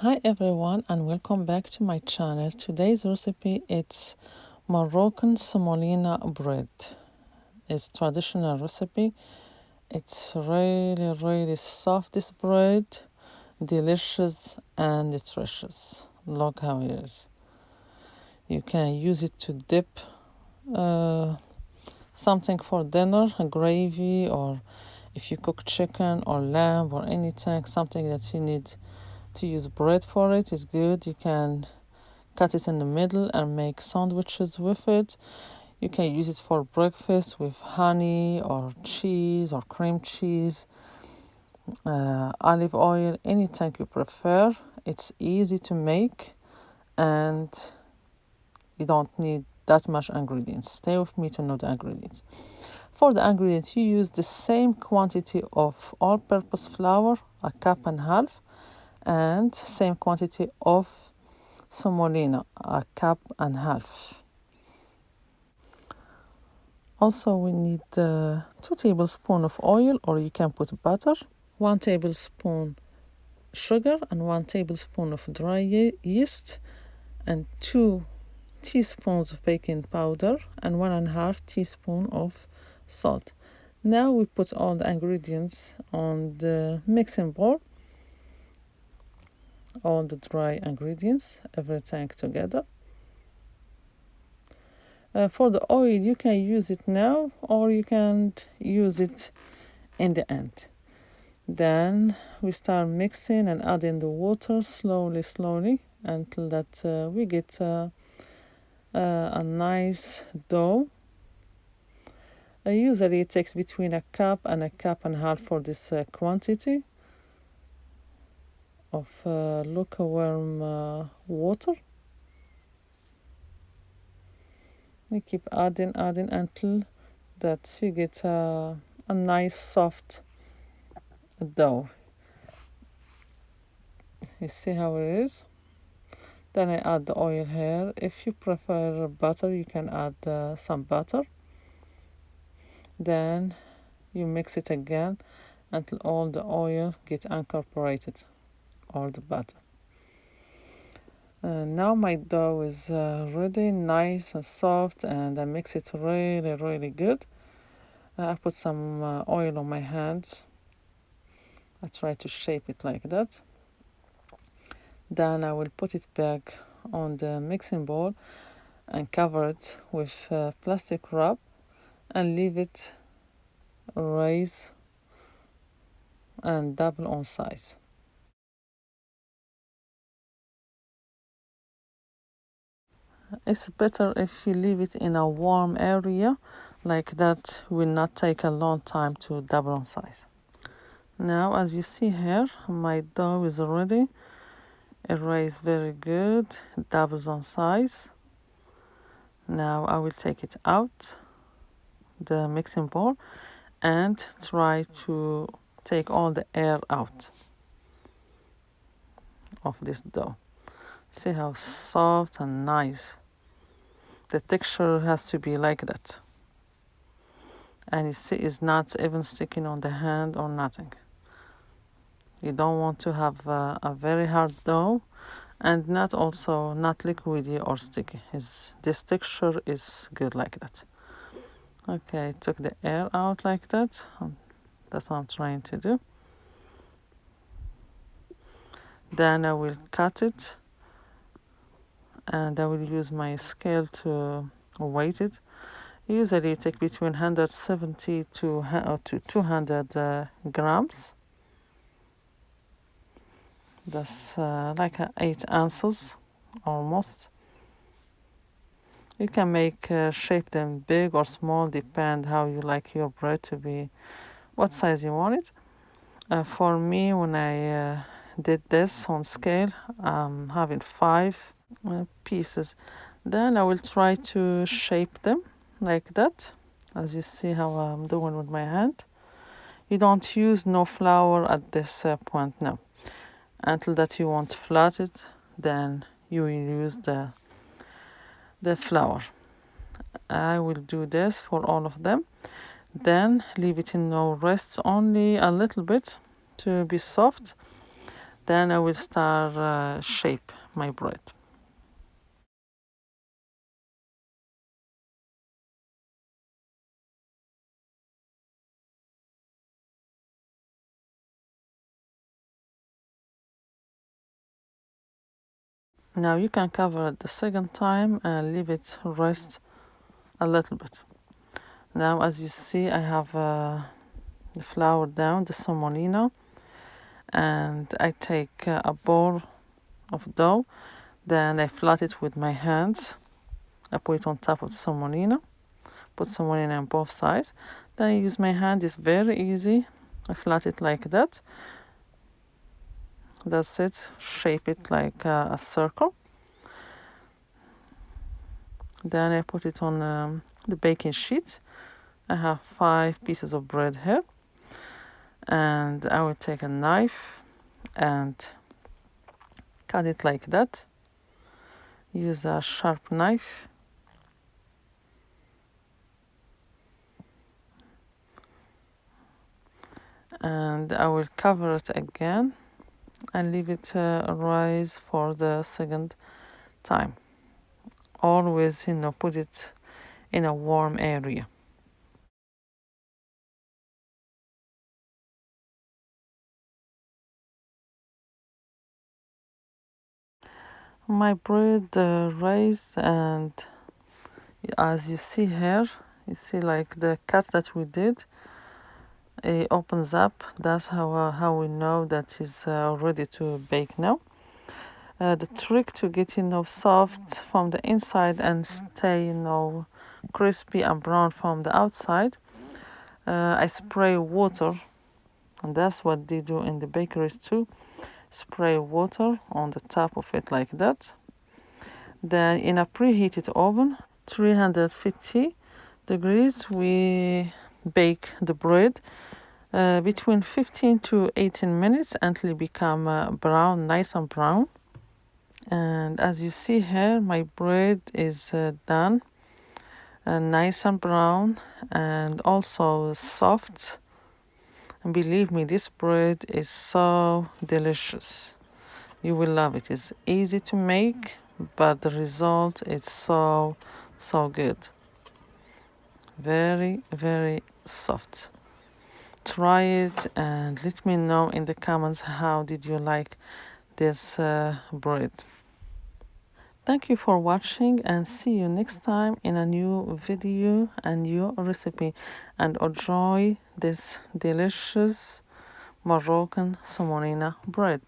Hi everyone and welcome back to my channel. Today's recipe it's Moroccan Semolina bread. It's traditional recipe. It's really soft this bread, delicious and nutritious. Look how it is. You can use it to dip something for dinner, a gravy, or if you cook chicken or lamb or anything, something that you need to use bread for it is good. You can cut it in the middle and make sandwiches with it. You can use it for breakfast with honey or cheese or cream cheese, olive oil, anything you prefer. It's easy to make and you don't need that much ingredients. Stay with me to know the ingredients. For the ingredients, you use the same quantity of all-purpose flour, a cup and a half, and same quantity of semolina, a cup and a half. Also, we need 2 tablespoons of oil, or you can put butter, 1 tablespoon sugar, and 1 tablespoon of dry yeast, and 2 teaspoons of baking powder, and 1.5 teaspoon of salt. Now we put all the ingredients on the mixing bowl, all the dry ingredients, everything together. For the oil, you can use it now or you can use it in the end. Then we start mixing and adding the water slowly until that we get a nice dough. Usually it takes between a cup and a cup and a half for this quantity of lukewarm water. We keep adding until that you get a nice soft dough. You see how it is? Then I add the oil here. If you prefer butter, you can add some butter. Then you mix it again until all the oil gets incorporated, or the butter. Now my dough is ready, nice and soft, and I mix it really good. I put some oil on my hands. I try to shape it like that. Then I will put it back on the mixing bowl and cover it with plastic wrap and leave it rise and double on size. It's better if you leave it in a warm area, like that will not take a long time to double on size. Now, as you see here, my dough is ready. It rises very good, doubles on size. Now I will take it out the mixing bowl and try to take all the air out of this dough. See how soft and nice. The texture has to be like that. And you see it's not even sticking on the hand or nothing. You don't want to have a very hard dough and not liquidy or sticky. This texture is good like that. Okay, I took the air out like that. That's what I'm trying to do. Then I will cut it and I will use my scale to weight it. Usually I take between 170 to 200 grams. That's like 8 ounces almost. You can shape them big or small, depend how you like your bread to be, what size you want it. For me, when I did this on scale, I'm having 5 pieces. Then I will try to shape them like that, as you see how I'm doing with my hand. You don't use no flour at this point now. Until that you want flat it, then you will use the flour. I will do this for all of them. Then leave it in no rest only a little bit to be soft. Then I will start shape my bread. Now you can cover it the second time and leave it rest a little bit. Now as you see, I have the flour down, the semolina, and I take a bowl of dough, then I flat it with my hands. I put it on top of the semolina, put semolina on both sides, then I use my hand. It's very easy. I flat it like that. That's it. Shape it like a circle. Then I put it on the baking sheet. I have 5 pieces of bread here, and I will take a knife and cut it like that. Use a sharp knife. And I will cover it again and leave it rise for the second time. Always, put it in a warm area. My bread raised, and as you see here, you see like the cut that we did, it opens up. That's how we know that it's ready to bake now. The trick to get soft from the inside and stay crispy and brown from the outside, I spray water, and that's what they do in the bakeries too. Spray water on the top of it like that. Then in a preheated oven, 350 degrees, we bake the bread between 15 to 18 minutes until it become brown, nice and brown. And as you see here, my bread is done, nice and brown and also soft. And believe me, this bread is so delicious. You will love it. It's easy to make, but the result is so good. Very, very soft. Try it and let me know in the comments how did you like this bread. Thank you for watching, and see you next time in a new video, a new recipe, and enjoy this delicious Moroccan Semolina bread.